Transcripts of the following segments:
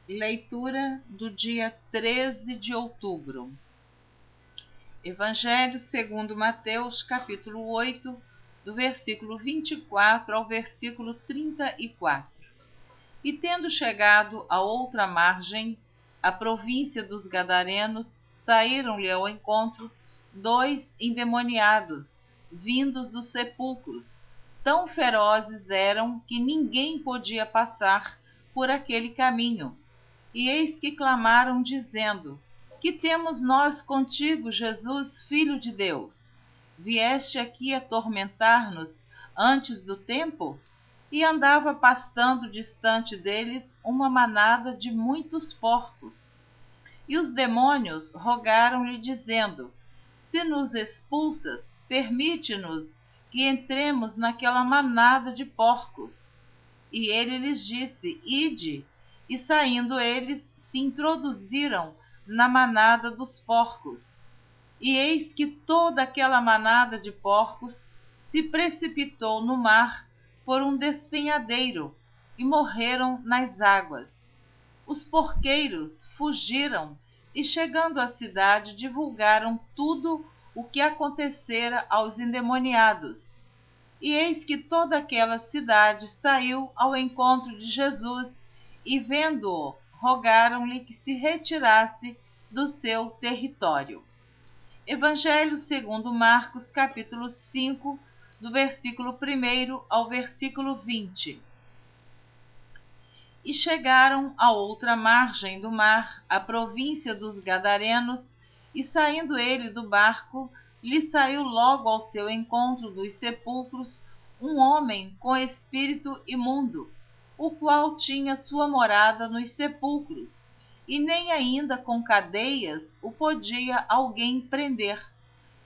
Leitura do dia 13 de outubro. Evangelho segundo Mateus, capítulo 8, do versículo 24 ao versículo 34. E tendo chegado à outra margem, a província dos Gadarenos, saíram-lhe ao encontro 2 endemoniados, vindos dos sepulcros. Tão ferozes eram que ninguém podia passar por aquele caminho. E eis que clamaram, dizendo: Que temos nós contigo, Jesus, Filho de Deus? Vieste aqui atormentar-nos antes do tempo? E andava pastando distante deles uma manada de muitos porcos. E os demônios rogaram-lhe, dizendo: Se nos expulsas, permite-nos que entremos naquela manada de porcos. E ele lhes disse: Ide. E saindo eles, se introduziram na manada dos porcos. E eis que toda aquela manada de porcos se precipitou no mar por um despenhadeiro, e morreram nas águas. Os porqueiros fugiram, e chegando à cidade, divulgaram tudo o que acontecera aos endemoniados. E eis que toda aquela cidade saiu ao encontro de Jesus, e vendo-o, rogaram-lhe que se retirasse do seu território. Evangelho segundo Marcos, capítulo 5, do versículo 1 ao versículo 20. E chegaram à outra margem do mar, a província dos Gadarenos, e saindo ele do barco, lhe saiu logo ao seu encontro dos sepulcros um homem com espírito imundo, o qual tinha sua morada nos sepulcros, e nem ainda com cadeias o podia alguém prender,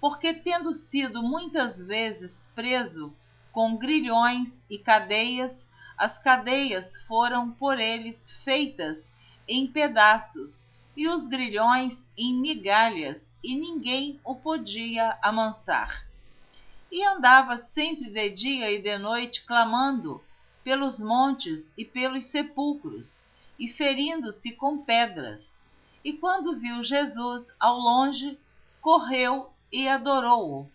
porque tendo sido muitas vezes preso com grilhões e cadeias, as cadeias foram por eles feitas em pedaços, e os grilhões em migalhas, e ninguém o podia amansar. E andava sempre de dia e de noite clamando pelos montes e pelos sepulcros, e ferindo-se com pedras. E quando viu Jesus ao longe, correu e adorou-o.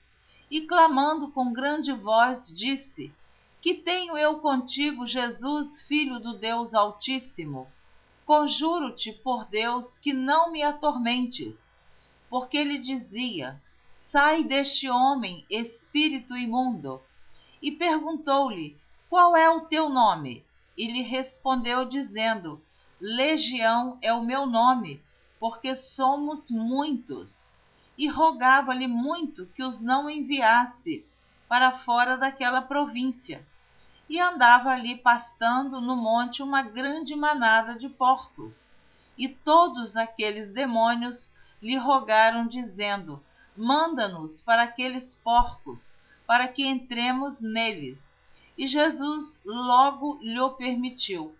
E clamando com grande voz, disse: Que tenho eu contigo, Jesus, Filho do Deus Altíssimo? Conjuro-te por Deus que não me atormentes. Porque ele dizia: Sai deste homem, espírito imundo. E perguntou-lhe: Qual é o teu nome? E lhe respondeu, dizendo: Legião é o meu nome, porque somos muitos. E rogava-lhe muito que os não enviasse para fora daquela província. E andava ali pastando no monte uma grande manada de porcos. E todos aqueles demônios lhe rogaram, dizendo: Manda-nos para aqueles porcos, para que entremos neles. E Jesus logo lhe permitiu.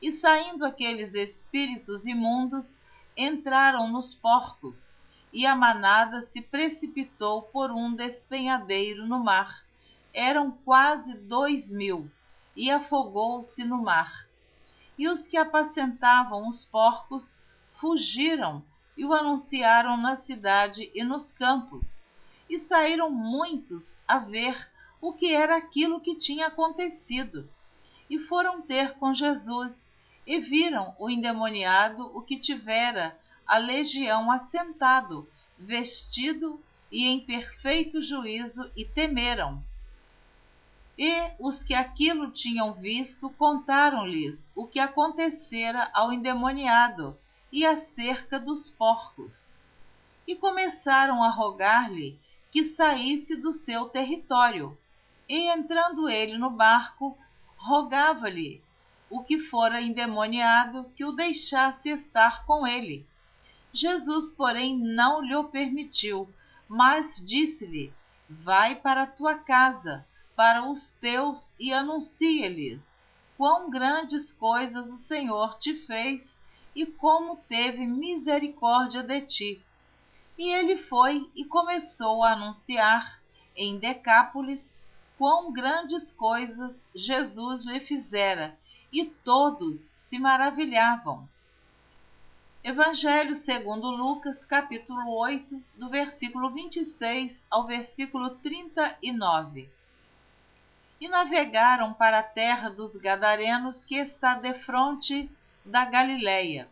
E saindo aqueles espíritos imundos, entraram nos porcos, e a manada se precipitou por um despenhadeiro no mar. Eram quase 2.000, e afogou-se no mar. E os que apacentavam os porcos fugiram e o anunciaram na cidade e nos campos. E saíram muitos a ver o que era aquilo que tinha acontecido. E foram ter com Jesus, e viram o endemoniado, o que tivera a legião, assentado, vestido e em perfeito juízo, e temeram. E os que aquilo tinham visto contaram-lhes o que acontecera ao endemoniado e acerca dos porcos. E começaram a rogar-lhe que saísse do seu território. E entrando ele no barco, rogava-lhe o que fora endemoniado que o deixasse estar com ele. Jesus, porém, não lhe permitiu, mas disse-lhe: Vai para a tua casa, para os teus, e anuncia-lhes quão grandes coisas o Senhor te fez e como teve misericórdia de ti. E ele foi e começou a anunciar em Decápolis quão grandes coisas Jesus lhe fizera, e todos se maravilhavam. Evangelho segundo Lucas, capítulo 8, do versículo 26 ao versículo 39. E navegaram para a terra dos Gadarenos, que está defronte da Galileia.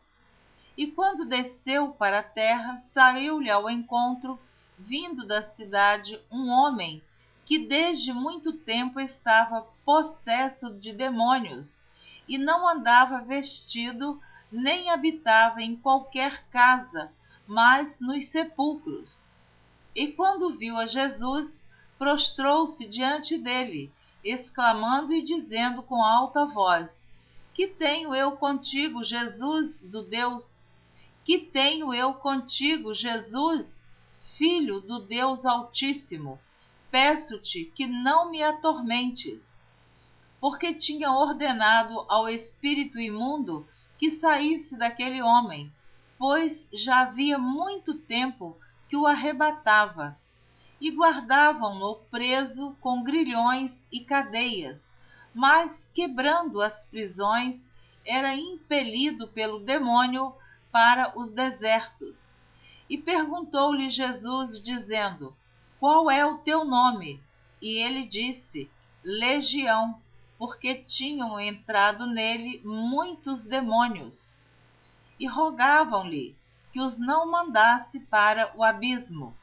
E quando desceu para a terra, saiu-lhe ao encontro, vindo da cidade, um homem que desde muito tempo estava possesso de demônios, e não andava vestido, nem habitava em qualquer casa, mas nos sepulcros. E quando viu a Jesus, prostrou-se diante dele, exclamando e dizendo com alta voz: Que tenho eu contigo, Jesus do Deus? Que tenho eu contigo, Jesus, Filho do Deus Altíssimo? Peço-te que não me atormentes. Porque tinha ordenado ao espírito imundo que saísse daquele homem, pois já havia muito tempo que o arrebatava, e guardavam-no preso com grilhões e cadeias, mas, quebrando as prisões, era impelido pelo demônio para os desertos. E perguntou-lhe Jesus, dizendo: Qual é o teu nome? E ele disse: Legião, porque tinham entrado nele muitos demônios. E rogavam-lhe que os não mandasse para o abismo.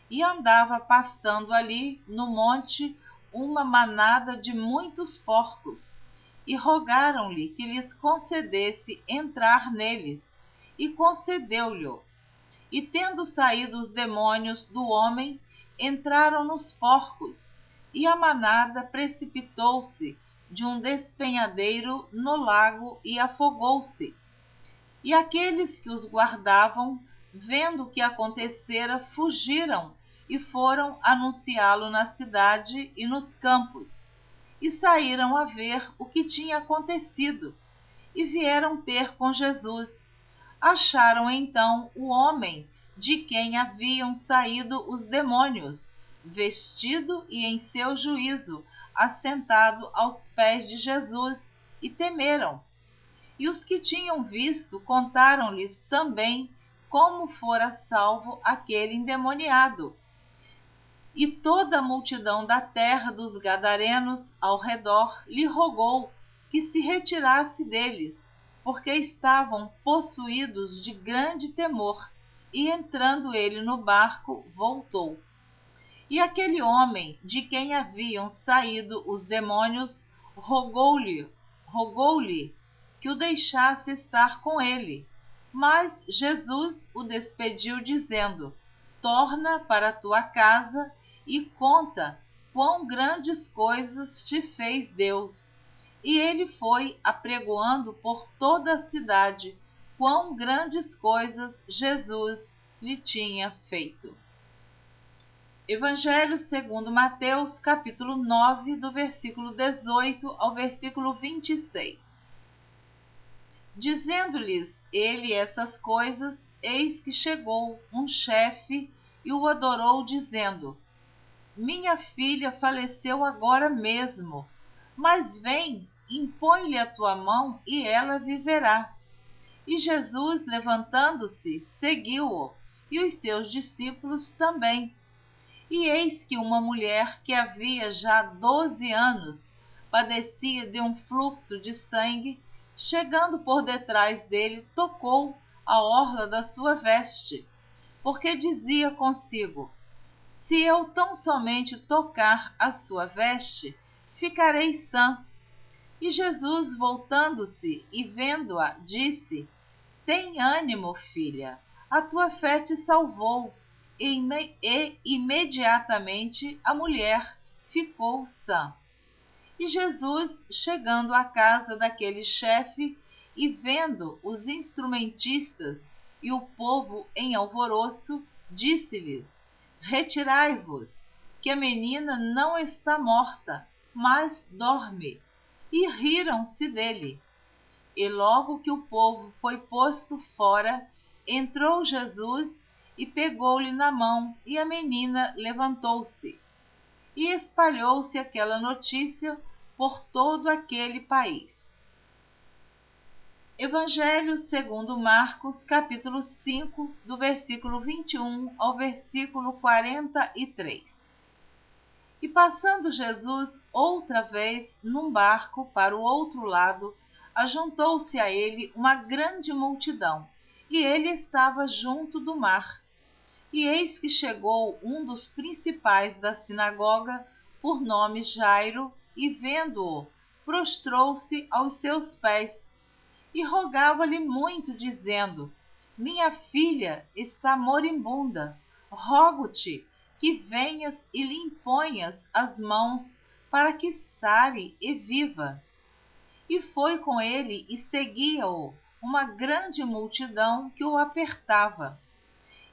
E andava pastando ali no monte uma manada de muitos porcos, e rogaram-lhe que lhes concedesse entrar neles, e concedeu-lhe. E tendo saído os demônios do homem, entraram nos porcos, e a manada precipitou-se de um despenhadeiro no lago e afogou-se. E aqueles que os guardavam, vendo o que acontecera, fugiram e foram anunciá-lo na cidade e nos campos, e saíram a ver o que tinha acontecido, e vieram ter com Jesus. Acharam então o homem de quem haviam saído os demônios, vestido e em seu juízo, assentado aos pés de Jesus, e temeram. E os que tinham visto contaram-lhes também como fora salvo aquele endemoniado. E toda a multidão da terra dos Gadarenos ao redor lhe rogou que se retirasse deles, porque estavam possuídos de grande temor, e entrando ele no barco, voltou. E aquele homem, de quem haviam saído os demônios, rogou-lhe que o deixasse estar com ele. Mas Jesus o despediu, dizendo: Torna para tua casa e conta quão grandes coisas te fez Deus. E ele foi apregoando por toda a cidade quão grandes coisas Jesus lhe tinha feito. Evangelho segundo Mateus, capítulo 9, do versículo 18 ao versículo 26. Dizendo-lhes ele essas coisas, eis que chegou um chefe e o adorou, dizendo: Minha filha faleceu agora mesmo, mas vem, impõe-lhe a tua mão e ela viverá. E Jesus, levantando-se, seguiu-o, e os seus discípulos também. E eis que uma mulher que havia já 12 anos padecia de um fluxo de sangue, chegando por detrás dele, tocou a orla da sua veste, porque dizia consigo: Se eu tão somente tocar a sua veste, ficarei sã. E Jesus, voltando-se e vendo-a, disse: Tem ânimo, filha, a tua fé te salvou. E imediatamente a mulher ficou sã. E Jesus, chegando à casa daquele chefe e vendo os instrumentistas e o povo em alvoroço, disse-lhes: Retirai-vos, que a menina não está morta, mas dorme. E riram-se dele. E logo que o povo foi posto fora, entrou Jesus e pegou-lhe na mão, e a menina levantou-se. E espalhou-se aquela notícia por todo aquele país. Evangelho segundo Marcos, capítulo 5, do versículo 21 ao versículo 43. E passando Jesus outra vez num barco para o outro lado, ajuntou-se a ele uma grande multidão, e ele estava junto do mar. E eis que chegou um dos principais da sinagoga, por nome Jairo, e vendo-o, prostrou-se aos seus pés, e rogava-lhe muito, dizendo: Minha filha está moribunda, rogo-te que venhas e lhe imponhas as mãos, para que sare e viva. E foi com ele e seguia-o uma grande multidão que o apertava.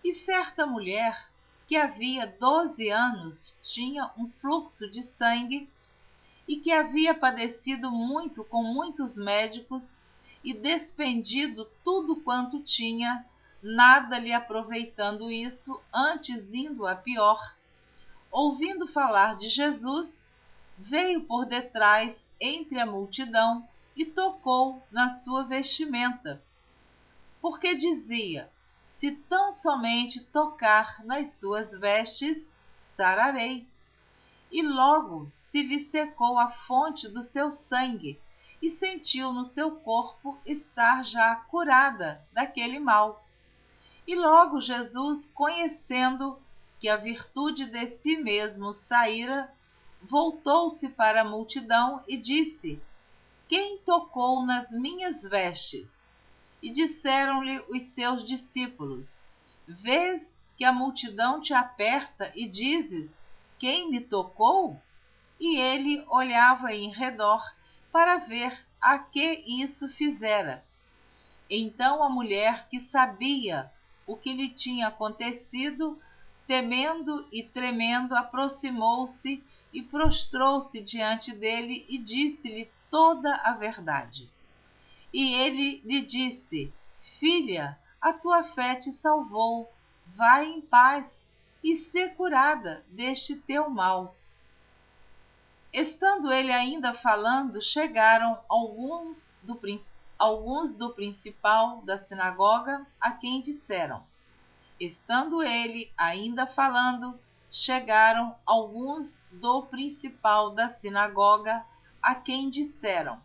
E certa mulher, que havia 12 anos tinha um fluxo de sangue, e que havia padecido muito com muitos médicos, e despendido tudo quanto tinha, nada lhe aproveitando isso, antes indo a pior, ouvindo falar de Jesus, veio por detrás entre a multidão e tocou na sua vestimenta, porque dizia: se tão somente tocar nas suas vestes, sararei. E logo se lhe secou a fonte do seu sangue, e sentiu no seu corpo estar já curada daquele mal. E logo Jesus, conhecendo que a virtude de si mesmo saíra, voltou-se para a multidão e disse: Quem tocou nas minhas vestes? E disseram-lhe os seus discípulos: Vês que a multidão te aperta e dizes: Quem me tocou? E ele olhava em redor para ver a que isso fizera. Então a mulher, que sabia o que lhe tinha acontecido, temendo e tremendo, aproximou-se e prostrou-se diante dele e disse-lhe toda a verdade. E ele lhe disse: Filha, a tua fé te salvou, vai em paz e sê curada deste teu mal. Estando ele ainda falando, chegaram alguns do principal da sinagoga, a quem disseram. Estando ele ainda falando, chegaram alguns do principal da sinagoga, a quem disseram: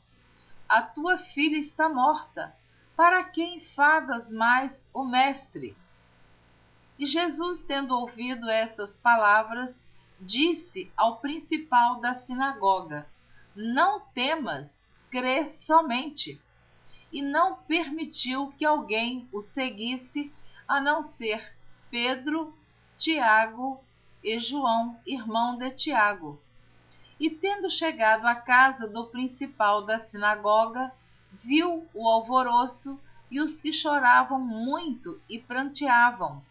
A tua filha está morta, para que enfadas mais o mestre? E Jesus, tendo ouvido essas palavras, disse ao principal da sinagoga: Não temas, crê somente. E não permitiu que alguém o seguisse, a não ser Pedro, Tiago e João, irmão de Tiago. E tendo chegado à casa do principal da sinagoga, viu o alvoroço e os que choravam muito e pranteavam.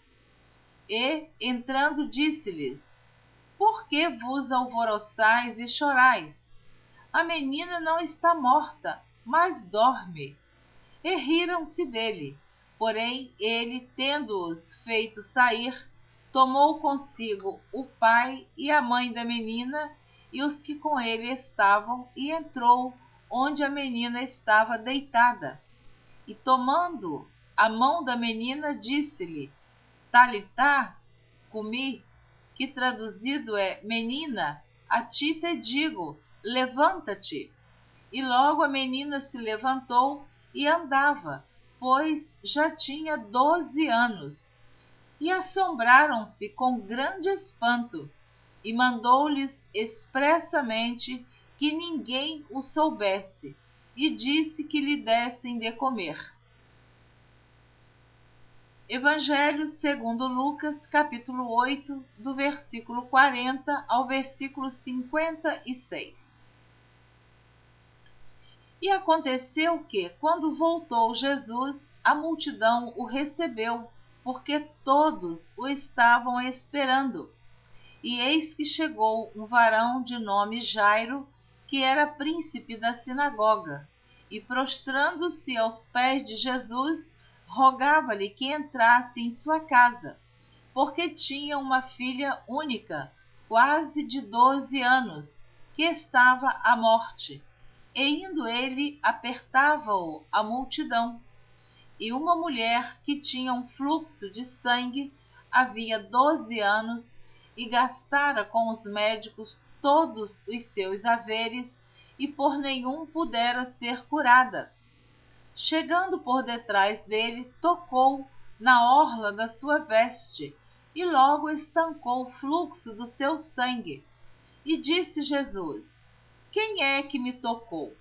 E, entrando, disse-lhes: Por que vos alvoroçais e chorais? A menina não está morta, mas dorme. E riram-se dele. Porém, ele, tendo-os feito sair, tomou consigo o pai e a mãe da menina e os que com ele estavam, e entrou onde a menina estava deitada. E tomando a mão da menina, disse-lhe: Talitá cumi, que traduzido é: Menina, a ti te digo, levanta-te. E logo a menina se levantou e andava, pois já tinha 12 anos. E assombraram-se com grande espanto, e mandou-lhes expressamente que ninguém o soubesse, e disse que lhe dessem de comer. Evangelho segundo Lucas, capítulo 8, do versículo 40 ao versículo 56. E aconteceu que, quando voltou Jesus, a multidão o recebeu, porque todos o estavam esperando. E eis que chegou um varão de nome Jairo, que era príncipe da sinagoga, e prostrando-se aos pés de Jesus, rogava-lhe que entrasse em sua casa, porque tinha uma filha única, quase de 12 anos, que estava à morte. e indo ele, apertava-o a multidão. E uma mulher que tinha um fluxo de sangue havia 12 anos e gastara com os médicos todos os seus haveres e por nenhum pudera ser curada. Chegando por detrás dele, tocou na orla da sua veste e logo estancou o fluxo do seu sangue. E disse Jesus: Quem é que me tocou?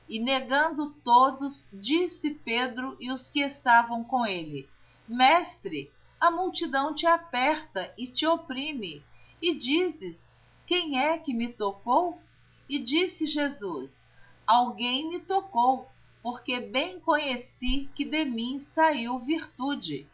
E negando todos, disse Pedro e os que estavam com ele: Mestre, a multidão te aperta e te oprime, e dizes: Quem é que me tocou? E disse Jesus: Alguém me tocou, porque bem conheci que de mim saiu virtude.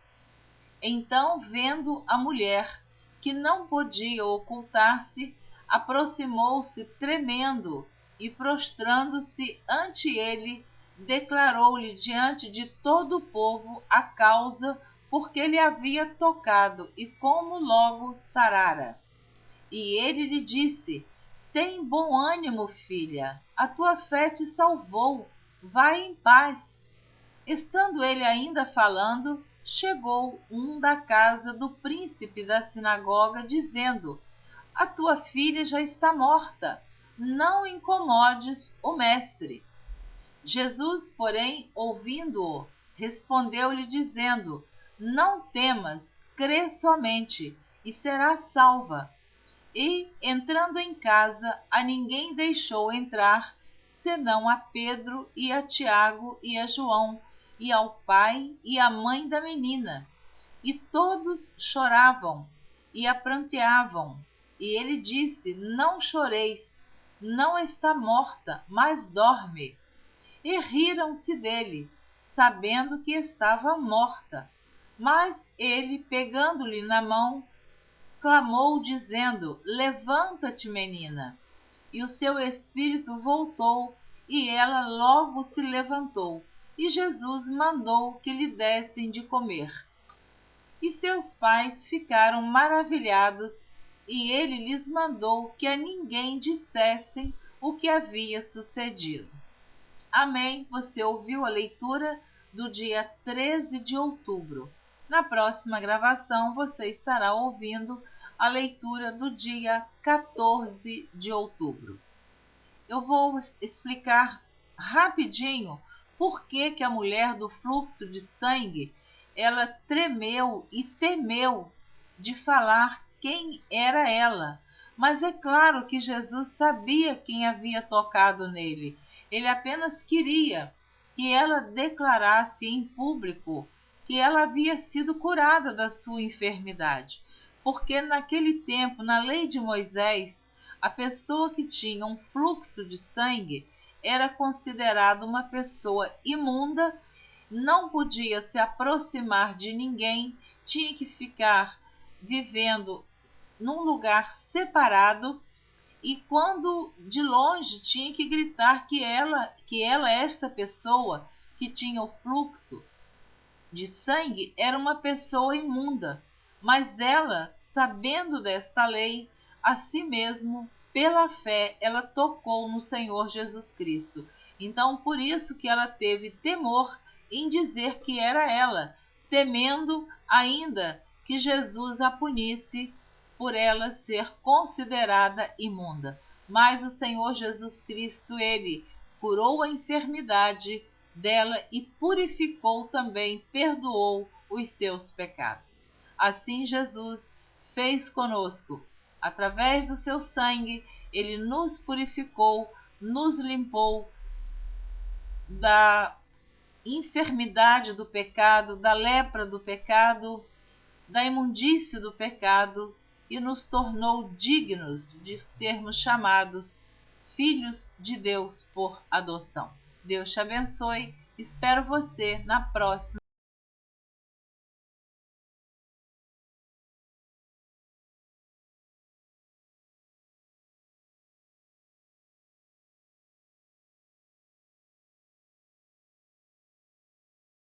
Então, vendo a mulher, que não podia ocultar-se, aproximou-se tremendo e, prostrando-se ante ele, declarou-lhe diante de todo o povo a causa por que lhe havia tocado e como logo sarara. E ele lhe disse: Tem bom ânimo, filha, a tua fé te salvou, vai em paz. Estando ele ainda falando, chegou um da casa do príncipe da sinagoga, dizendo: A tua filha já está morta, não incomodes o mestre. Jesus, porém, ouvindo-o, respondeu-lhe dizendo: Não temas, crê somente, e serás salva. E, entrando em casa, a ninguém deixou entrar, senão a Pedro e a Tiago e a João, e ao pai e à mãe da menina. E todos choravam e a pranteavam. E ele disse: Não choreis, não está morta, mas dorme. E riram-se dele, sabendo que estava morta. Mas ele, pegando-lhe na mão, clamou, dizendo: Levanta-te, menina. E o seu espírito voltou, e ela logo se levantou. E Jesus mandou que lhe dessem de comer. E seus pais ficaram maravilhados, e ele lhes mandou que a ninguém dissessem o que havia sucedido. Amém. Você ouviu a leitura do dia 13 de outubro. Na próxima gravação, você estará ouvindo a leitura do dia 14 de outubro. Eu vou explicar rapidinho por que a mulher do fluxo de sangue ela tremeu e temeu de falar quem era ela. Mas é claro que Jesus sabia quem havia tocado nele. Ele apenas queria que ela declarasse em público que ela havia sido curada da sua enfermidade. Porque naquele tempo, na lei de Moisés, a pessoa que tinha um fluxo de sangue era considerada uma pessoa imunda, não podia se aproximar de ninguém, tinha que ficar vivendo num lugar separado e quando de longe tinha que gritar que esta pessoa que tinha o fluxo de sangue era uma pessoa imunda. Mas ela, sabendo desta lei, a si mesmo, pela fé, ela tocou no Senhor Jesus Cristo. Então, por isso que ela teve temor em dizer que era ela, temendo ainda que Jesus a punisse por ela ser considerada imunda. Mas o Senhor Jesus Cristo, ele curou a enfermidade dela e purificou também, perdoou os seus pecados. Assim Jesus fez conosco. Através do seu sangue, ele nos purificou, nos limpou da enfermidade do pecado, da lepra do pecado, da imundície do pecado e nos tornou dignos de sermos chamados filhos de Deus por adoção. Deus te abençoe. Espero você na próxima.